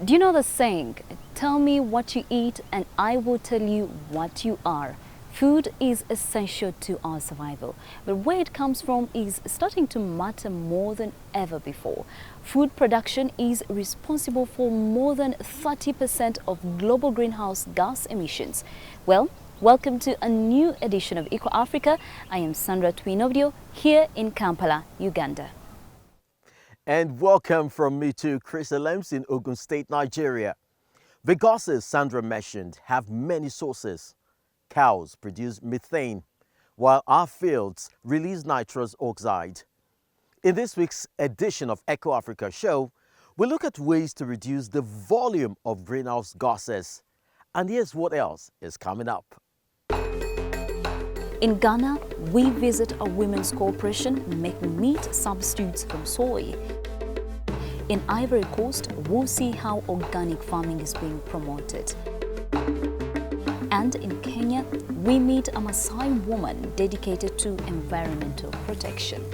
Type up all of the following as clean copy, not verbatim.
Do you know the saying, tell me what you eat and I will tell you what you are? Food is essential to our survival, but where it comes from is starting to matter more than ever before. Food production is responsible for more than 30% of global greenhouse gas emissions. Well, welcome to a new edition of Eco Africa. I am Sandra Twinodio here in Kampala, Uganda. And welcome from me to Chris Alems in Ogun State, Nigeria. The gases Sandra mentioned have many sources. Cows produce methane, while our fields release nitrous oxide. In this week's edition of Eco Africa Show, we look at ways to reduce the volume of greenhouse gases. And here's what else is coming up. In Ghana, we visit a women's corporation making meat substitutes from soy. In Ivory Coast, we'll see how organic farming is being promoted. And in Kenya, we meet a Maasai woman dedicated to environmental protection.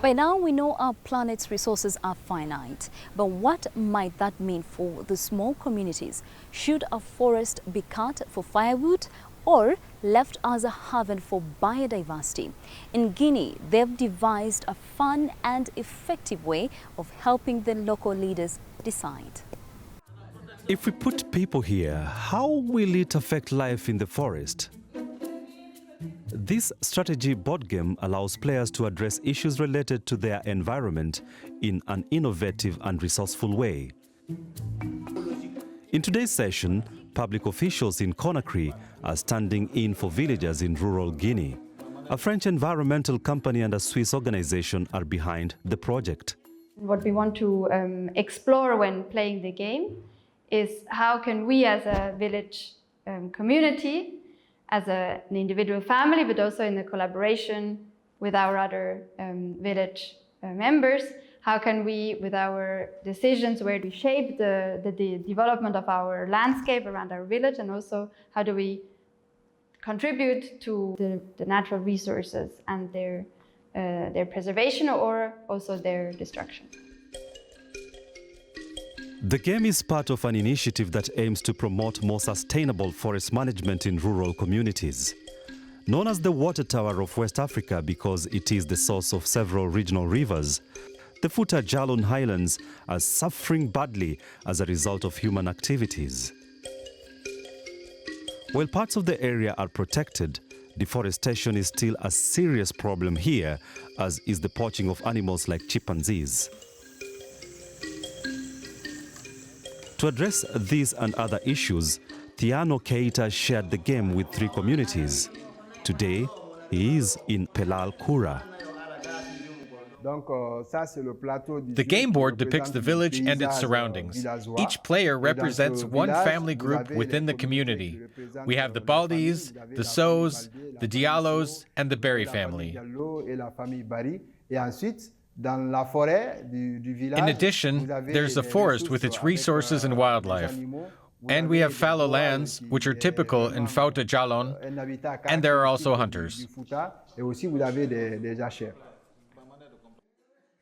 By now, we know our planet's resources are finite, but what might that mean for the small communities? Should a forest be cut for firewood or left as a haven for biodiversity? In Guinea, they've devised a fun and effective way of helping the local leaders decide. If we put people here, how will it affect life in the forest? This strategy board game allows players to address issues related to their environment in an innovative and resourceful way. In today's session, public officials in Conakry are standing in for villagers in rural Guinea. A French environmental company and a Swiss organization are behind the project. What we want to explore when playing the game is how can we as a village community, as an individual family, but also in the collaboration with our other village members, how can we, with our decisions, where we shape the development of our landscape around our village, and also how do we contribute to the natural resources and their preservation or also their destruction. The game is part of an initiative that aims to promote more sustainable forest management in rural communities. Known as the Water Tower of West Africa because it is the source of several regional rivers, the Futa Jalon Highlands are suffering badly as a result of human activities. While parts of the area are protected, deforestation is still a serious problem here, as is the poaching of animals like chimpanzees. To address these and other issues, Tiano Keita shared the game with 3 communities. Today, he is in Pelal Kura. The game board depicts the village and its surroundings. Each player represents one family group within the community. We have the Baldis, the Sos, the Diallos, and the Berry family. In addition, there's a forest with its resources and wildlife. And we have fallow lands, which are typical in Futa Jalon, and there are also hunters.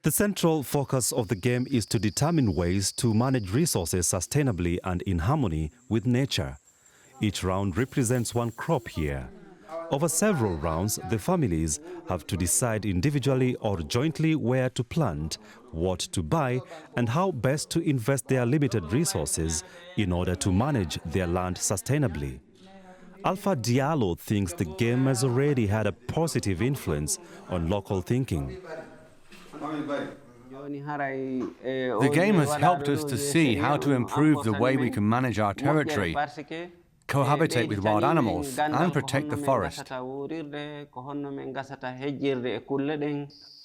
The central focus of the game is to determine ways to manage resources sustainably and in harmony with nature. Each round represents one crop here. Over several rounds, the families have to decide individually or jointly where to plant, what to buy, and how best to invest their limited resources in order to manage their land sustainably. Alpha Diallo thinks the game has already had a positive influence on local thinking. The game has helped us to see how to improve the way we can manage our territory, cohabitate with wild animals, and protect the forest.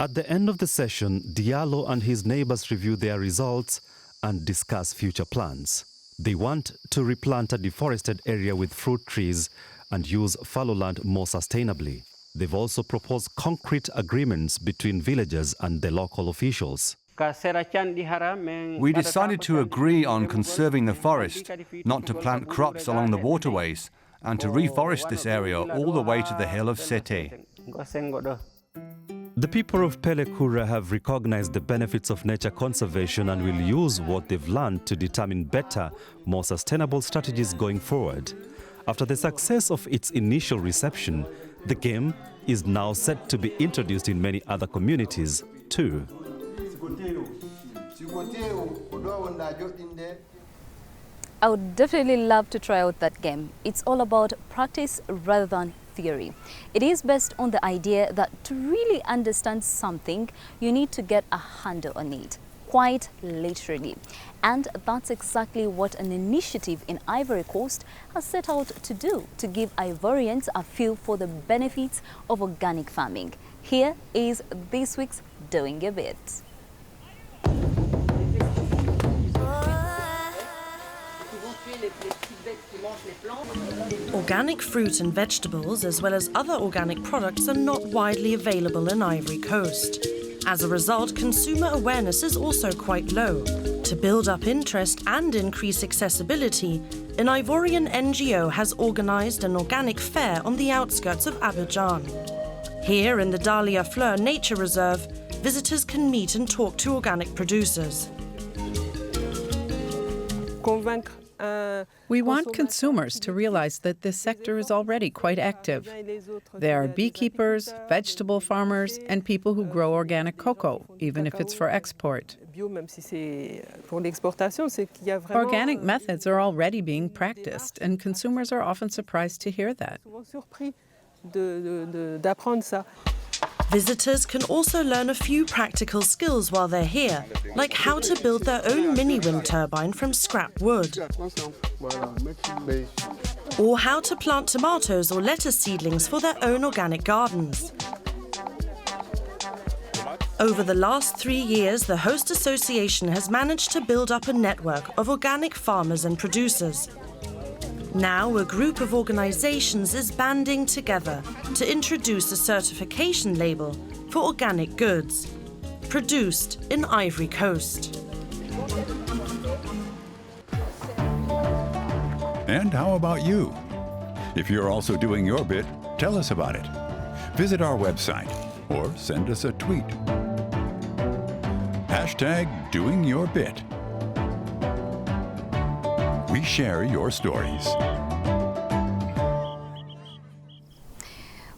At the end of the session, Diallo and his neighbors review their results and discuss future plans. They want to replant a deforested area with fruit trees and use fallow land more sustainably. They've also proposed concrete agreements between villagers and the local officials. We decided to agree on conserving the forest, not to plant crops along the waterways, and to reforest this area all the way to the hill of Sete. The people of Pelekura have recognized the benefits of nature conservation and will use what they've learned to determine better, more sustainable strategies going forward. After the success of its initial reception, the game is now set to be introduced in many other communities too. I would definitely love to try out that game. It's all about practice rather than theory. It is based on the idea that to really understand something, you need to get a handle on it, quite literally. And that's exactly what an initiative in Ivory Coast has set out to do, to give Ivorians a feel for the benefits of organic farming. Here is this week's Doing a Bit. Organic fruit and vegetables, as well as other organic products, are not widely available in Ivory Coast. As a result, consumer awareness is also quite low. To build up interest and increase accessibility, an Ivorian NGO has organised an organic fair on the outskirts of Abidjan. Here in the Dahlia Fleur Nature Reserve, visitors can meet and talk to organic producers. We want consumers to realize that this sector is already quite active. There are beekeepers, vegetable farmers, and people who grow organic cocoa, even if it's for export. Organic methods are already being practiced, and consumers are often surprised to hear that. Visitors can also learn a few practical skills while they're here, like how to build their own mini wind turbine from scrap wood, or how to plant tomatoes or lettuce seedlings for their own organic gardens. Over the last 3 years, the host association has managed to build up a network of organic farmers and producers. Now, a group of organisations is banding together to introduce a certification label for organic goods, produced in Ivory Coast. And how about you? If you're also doing your bit, tell us about it. Visit our website or send us a tweet. #DoingYourBit. We share your stories.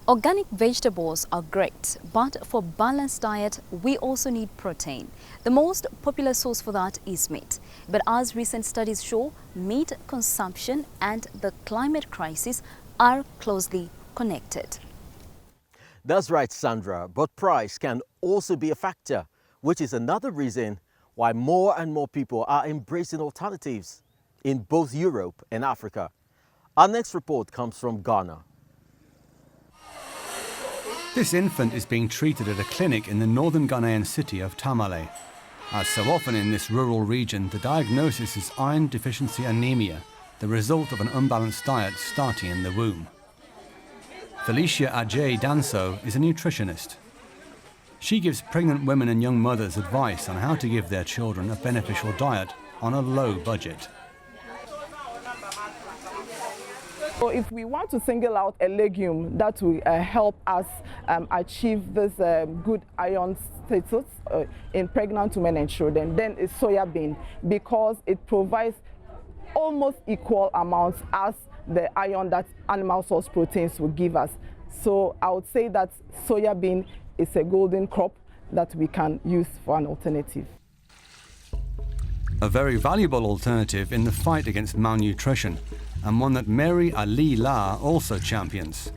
Organic vegetables are great, but for balanced diet, we also need protein. The most popular source for that is meat. But as recent studies show, meat consumption and the climate crisis are closely connected. That's right, Sandra, but price can also be a factor, which is another reason why more and more people are embracing alternatives in both Europe and Africa. Our next report comes from Ghana. This infant is being treated at a clinic in the northern Ghanaian city of Tamale. As so often in this rural region, the diagnosis is iron deficiency anemia, the result of an unbalanced diet starting in the womb. Felicia Ajay Danso is a nutritionist. She gives pregnant women and young mothers advice on how to give their children a beneficial diet on a low budget. So if we want to single out a legume that will help us achieve this good iron status in pregnant women and children, then it's soybean, because it provides almost equal amounts as the iron that animal source proteins will give us. So I would say that soybean is a golden crop that we can use for an alternative. A very valuable alternative in the fight against malnutrition, and one that Mary Ali La also champions.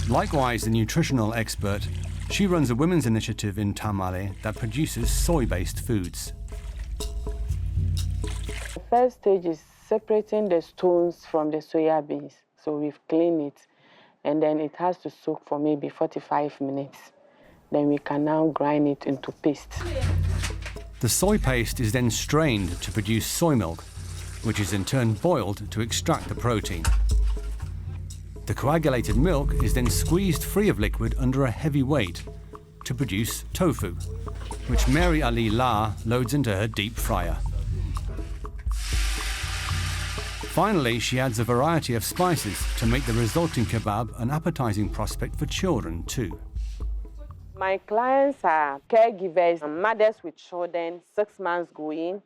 Likewise, the nutritional expert, she runs a women's initiative in Tamale that produces soy-based foods. The first stage is separating the stones from the soya beans. So we've cleaned it, and then it has to soak for maybe 45 minutes. Then we can now grind it into paste. The soy paste is then strained to produce soy milk, which is in turn boiled to extract the protein. The coagulated milk is then squeezed free of liquid under a heavy weight to produce tofu, which Mary Ali La loads into her deep fryer. Finally, she adds a variety of spices to make the resulting kebab an appetizing prospect for children too. My clients are caregivers, mothers with children, 6 months going,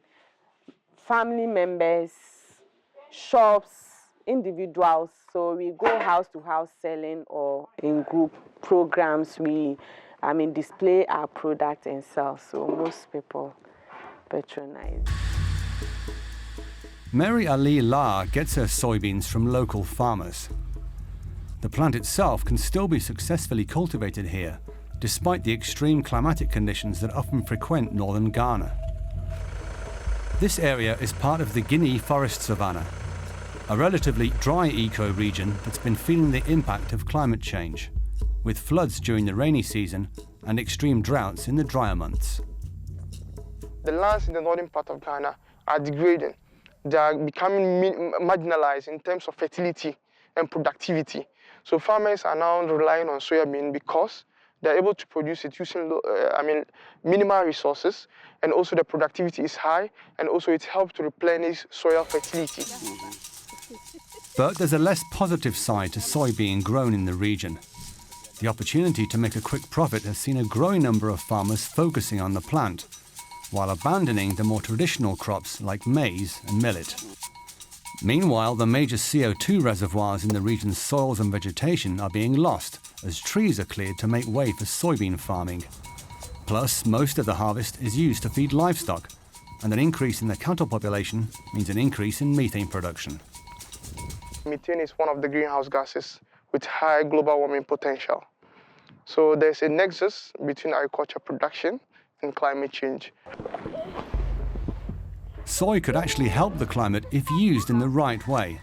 family members, shops, individuals. So we go house to house selling, or in group programs we display our product and sell. So most people patronize. Mary Ali La gets her soybeans from local farmers. The plant itself can still be successfully cultivated here, despite the extreme climatic conditions that often frequent northern Ghana. This area is part of the Guinea forest savanna, a relatively dry ecoregion that's been feeling the impact of climate change, with floods during the rainy season and extreme droughts in the drier months. The lands in the northern part of Ghana are degrading. They are becoming marginalized in terms of fertility and productivity. So farmers are now relying on soybean because they're able to produce it using minimal resources, and also the productivity is high, and also it helps to replenish soil fertility. But there's a less positive side to soy being grown in the region. The opportunity to make a quick profit has seen a growing number of farmers focusing on the plant, while abandoning the more traditional crops like maize and millet. Meanwhile, the major CO2 reservoirs in the region's soils and vegetation are being lost as trees are cleared to make way for soybean farming. Plus, most of the harvest is used to feed livestock, and an increase in the cattle population means an increase in methane production. Methane is one of the greenhouse gases with high global warming potential. So there's a nexus between agriculture production and climate change. Soy could actually help the climate if used in the right way,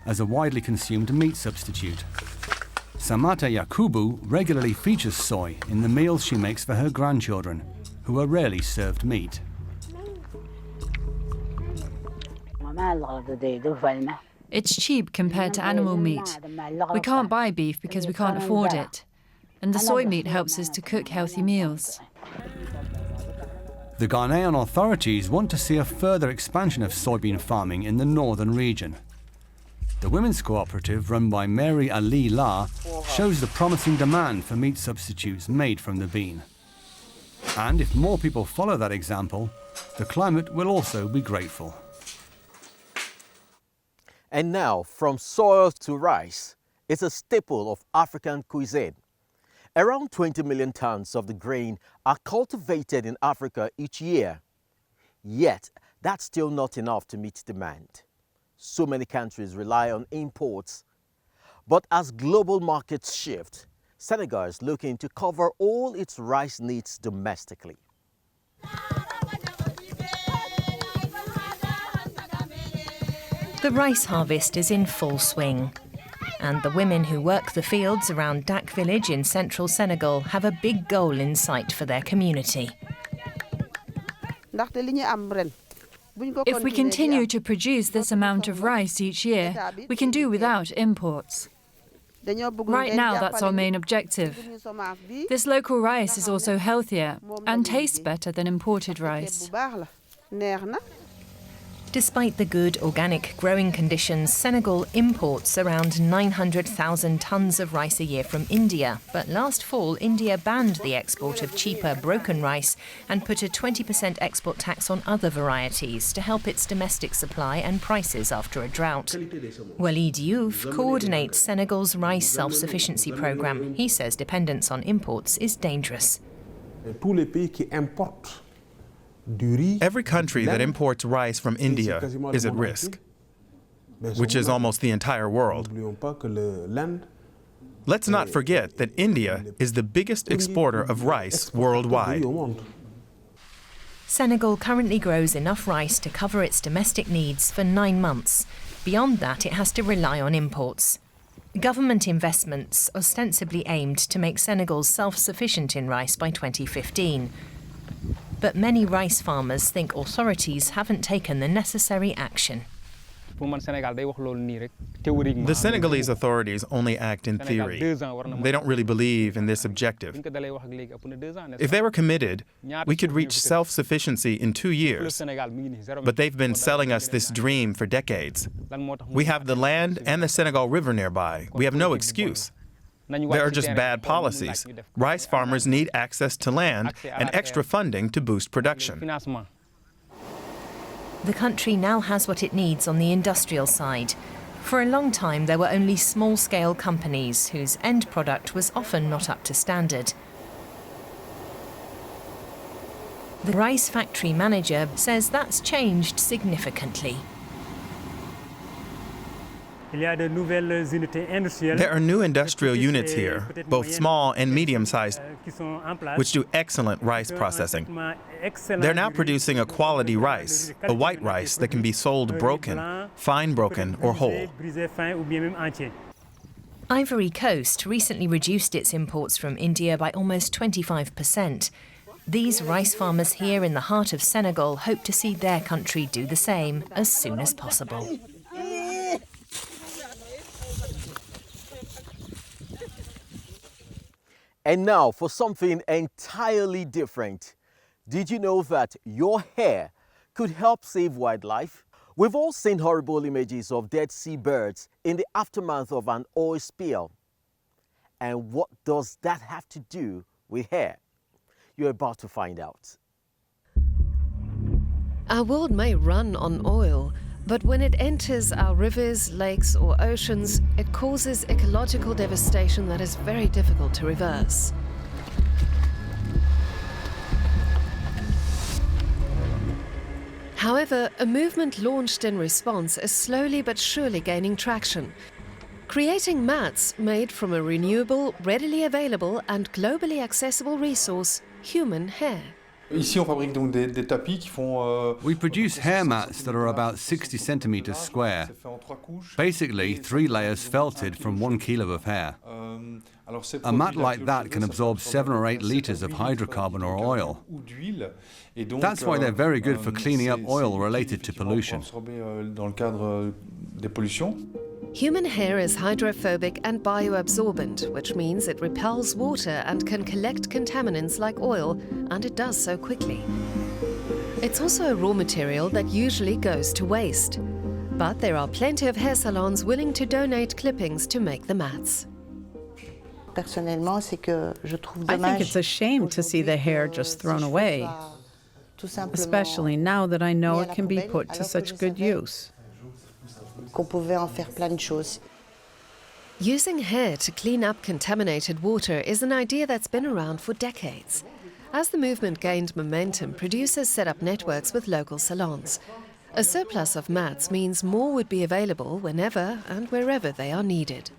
as a widely consumed meat substitute. Samata Yakubu regularly features soy in the meals she makes for her grandchildren, who are rarely served meat. It's cheap compared to animal meat. We can't buy beef because we can't afford it. And the soy meat helps us to cook healthy meals. The Ghanaian authorities want to see a further expansion of soybean farming in the northern region. The women's cooperative, run by Mary Ali La, shows the promising demand for meat substitutes made from the bean. And if more people follow that example, the climate will also be grateful. And now, from soil to rice, it's a staple of African cuisine. Around 20 million tons of the grain are cultivated in Africa each year. Yet, that's still not enough to meet demand. So many countries rely on imports. But as global markets shift, Senegal is looking to cover all its rice needs domestically. The rice harvest is in full swing. And the women who work the fields around Dak village in central Senegal have a big goal in sight for their community. If we continue to produce this amount of rice each year, we can do without imports. Right now, that's our main objective. This local rice is also healthier and tastes better than imported rice. Despite the good organic growing conditions, Senegal imports around 900,000 tons of rice a year from India. But last fall, India banned the export of cheaper, broken rice and put a 20% export tax on other varieties to help its domestic supply and prices after a drought. Walid Diouf coordinates Senegal's rice self-sufficiency program. He says dependence on imports is dangerous. Every country that imports rice from India is at risk, which is almost the entire world. Let's not forget that India is the biggest exporter of rice worldwide. Senegal currently grows enough rice to cover its domestic needs for 9 months. Beyond that, it has to rely on imports. Government investments ostensibly aimed to make Senegal self-sufficient in rice by 2015. But many rice farmers think authorities haven't taken the necessary action. The Senegalese authorities only act in theory. They don't really believe in this objective. If they were committed, we could reach self-sufficiency in 2 years. But they've been selling us this dream for decades. We have the land and the Senegal River nearby. We have no excuse. There are just bad policies. Rice farmers need access to land and extra funding to boost production. The country now has what it needs on the industrial side. For a long time, there were only small-scale companies whose end product was often not up to standard. The rice factory manager says that's changed significantly. There are new industrial units here, both small and medium-sized, which do excellent rice processing. They're now producing a quality rice, a white rice that can be sold broken, fine broken, or whole. Ivory Coast recently reduced its imports from India by almost 25%. These rice farmers here in the heart of Senegal hope to see their country do the same as soon as possible. And now for something entirely different. Did you know that your hair could help save wildlife? We've all seen horrible images of dead seabirds in the aftermath of an oil spill. And what does that have to do with hair? You're about to find out. Our world may run on oil, but when it enters our rivers, lakes or oceans, it causes ecological devastation that is very difficult to reverse. However, a movement launched in response is slowly but surely gaining traction. Creating mats made from a renewable, readily available and globally accessible resource, human hair. We produce hair mats that are about 60 centimeters square. Basically, 3 layers felted from 1 kilo of hair. A mat like that can absorb 7 or 8 liters of hydrocarbon or oil. That's why they're very good for cleaning up oil related to pollution. Human hair is hydrophobic and bioabsorbent, which means it repels water and can collect contaminants like oil, and it does so quickly. It's also a raw material that usually goes to waste. But there are plenty of hair salons willing to donate clippings to make the mats. I think it's a shame to see the hair just thrown away, especially now that I know it can be put to such good use. Using hair to clean up contaminated water is an idea that's been around for decades. As the movement gained momentum, producers set up networks with local salons. A surplus of mats means more would be available whenever and wherever they are needed.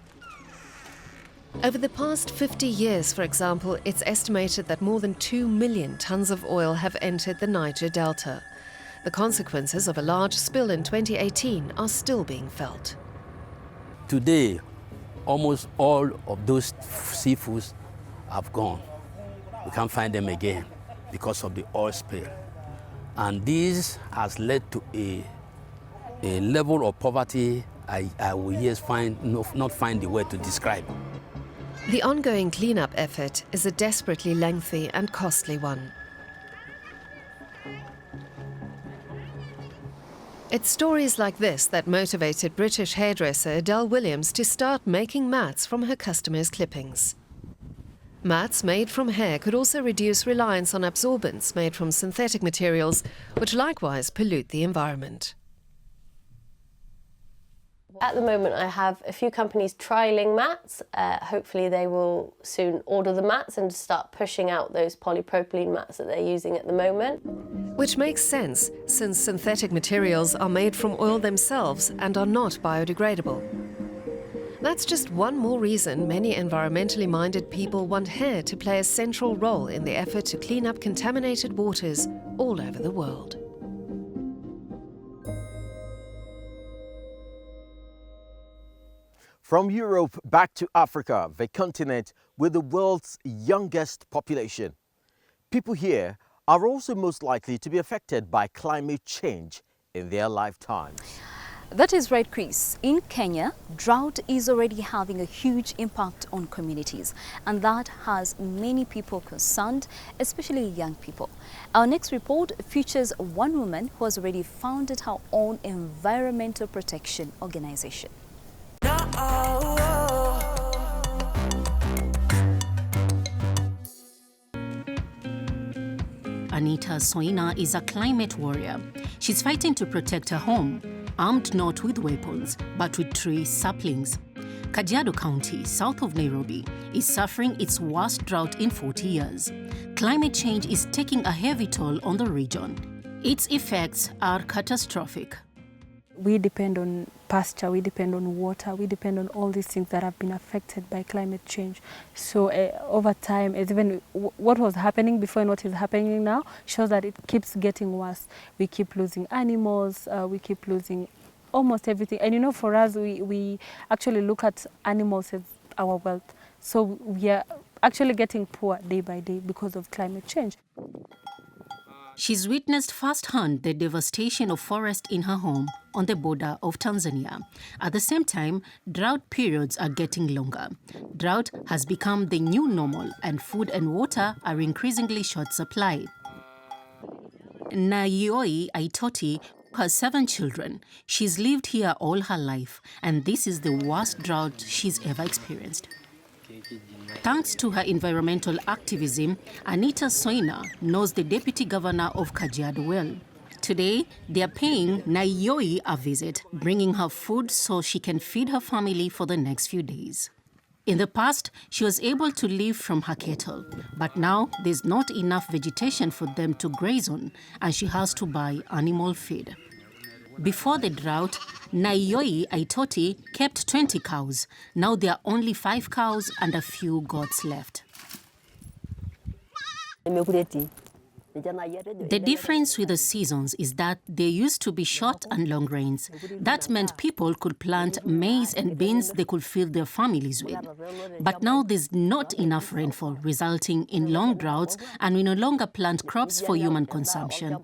Over the past 50 years, for example, it's estimated that more than 2 million tons of oil have entered the Niger Delta. The consequences of a large spill in 2018 are still being felt. Today, almost all of those seafoods have gone. We can't find them again because of the oil spill. And this has led to a level of poverty I will not find the word to describe. The ongoing cleanup effort is a desperately lengthy and costly one. It's stories like this that motivated British hairdresser Adele Williams to start making mats from her customers' clippings. Mats made from hair could also reduce reliance on absorbents made from synthetic materials, which likewise pollute the environment. At the moment, I have a few companies trialling mats. Hopefully they will soon order the mats and start pushing out those polypropylene mats that they're using at the moment. Which makes sense, since synthetic materials are made from oil themselves and are not biodegradable. That's just one more reason many environmentally minded people want hair to play a central role in the effort to clean up contaminated waters all over the world. From Europe back to Africa, the continent with the world's youngest population. People here are also most likely to be affected by climate change in their lifetimes. That is right, Chris. In Kenya, drought is already having a huge impact on communities, and that has many people concerned, especially young people. Our next report features one woman who has already founded her own environmental protection organization. Anita Soina is a climate warrior. She's fighting to protect her home, armed not with weapons, but with tree saplings. Kajiado County, south of Nairobi, is suffering its worst drought in 40 years. Climate change is taking a heavy toll on the region. Its effects are catastrophic. We depend on pasture, we depend on water, we depend on all these things that have been affected by climate change. So over time, even what was happening before and what is happening now shows that it keeps getting worse. We keep losing animals, we keep losing almost everything. And you know, for us, we actually look at animals as our wealth. So we are actually getting poor day by day because of climate change. She's witnessed firsthand the devastation of forest in her home on the border of Tanzania. At the same time, drought periods are getting longer. Drought has become the new normal, and food and water are increasingly short supply. Naioi Aitoti has 7 children. She's lived here all her life, and this is the worst drought she's ever experienced. Thanks to her environmental activism, Anita Soina knows the deputy governor of Kajiado well. Today, they are paying Naioi a visit, bringing her food so she can feed her family for the next few days. In the past, she was able to live from her cattle, but now there's not enough vegetation for them to graze on, and she has to buy animal feed. Before the drought, Naioi Aitoti kept 20 cows. Now there are only 5 cows and a few goats left. The difference with the seasons is that there used to be short and long rains. That meant people could plant maize and beans they could feed their families with. But now there's not enough rainfall, resulting in long droughts, and we no longer plant crops for human consumption.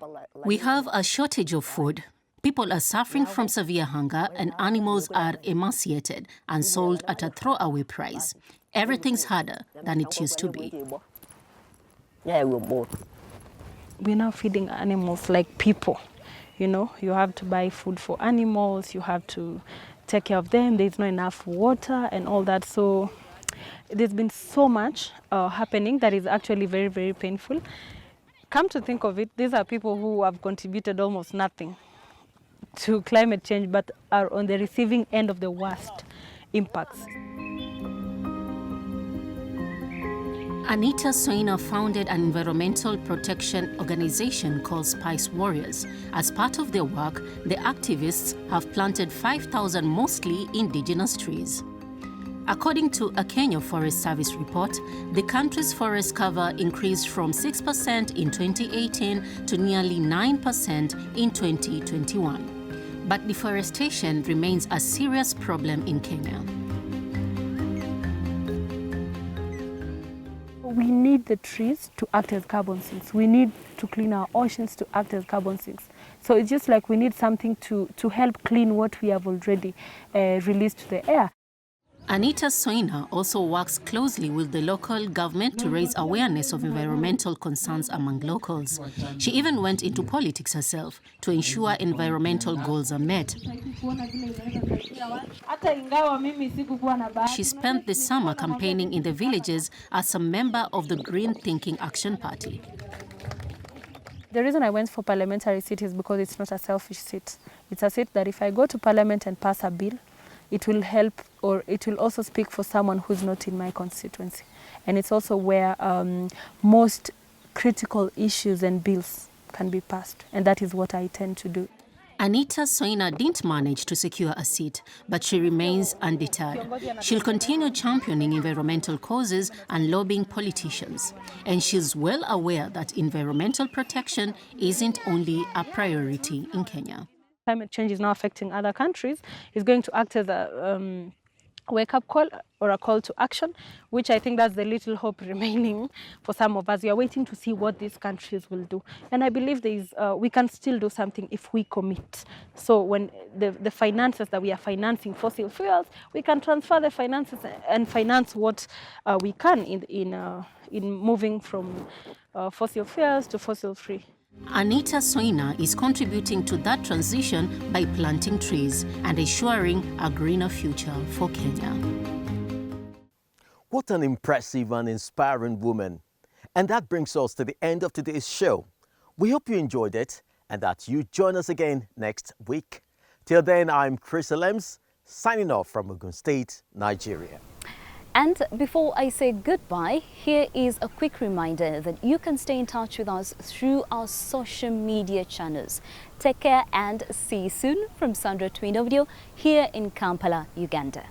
We have a shortage of food. People are suffering from severe hunger, and animals are emaciated and sold at a throwaway price. Everything's harder than it used to be. We're now feeding animals like people. You know, you have to buy food for animals, you have to take care of them, there's not enough water and all that. So there's been so much happening that is actually very, very painful. Come to think of it, these are people who have contributed almost nothing to climate change, but are on the receiving end of the worst impacts. Anita Soina founded an environmental protection organization called Spice Warriors. As part of their work, the activists have planted 5,000 mostly indigenous trees. According to a Kenya Forest Service report, the country's forest cover increased from 6% in 2018 to nearly 9% in 2021. But deforestation remains a serious problem in Kenya. We need the trees to act as carbon sinks. We need to clean our oceans to act as carbon sinks. So it's just like we need something to help clean what we have already released to the air. Anita Soina also works closely with the local government to raise awareness of environmental concerns among locals. She even went into politics herself to ensure environmental goals are met. She spent the summer campaigning in the villages as a member of the Green Thinking Action Party. The reason I went for parliamentary seat is because it's not a selfish seat. It's a seat that if I go to parliament and pass a bill, it will help, or it will also speak for someone who's not in my constituency. And it's also where most critical issues and bills can be passed. And that is what I tend to do. Anita Soina didn't manage to secure a seat, but she remains undeterred. She'll continue championing environmental causes and lobbying politicians. And she's well aware that environmental protection isn't only a priority in Kenya. Climate change is now affecting other countries, is going to act as a wake-up call or a call to action, which I think that's the little hope remaining for some of us. We are waiting to see what these countries will do. And I believe we can still do something if we commit. So when the finances that we are financing fossil fuels, we can transfer the finances and finance what we can in moving from fossil fuels to fossil-free. Anita Soina is contributing to that transition by planting trees and ensuring a greener future for Kenya. What an impressive and inspiring woman. And that brings us to the end of today's show. We hope you enjoyed it and that you join us again next week. Till then, I'm Chris Lems, signing off from Ogun State, Nigeria. And before I say goodbye, here is a quick reminder that you can stay in touch with us through our social media channels. Take care and see you soon from Sandra Twino Video here in Kampala, Uganda.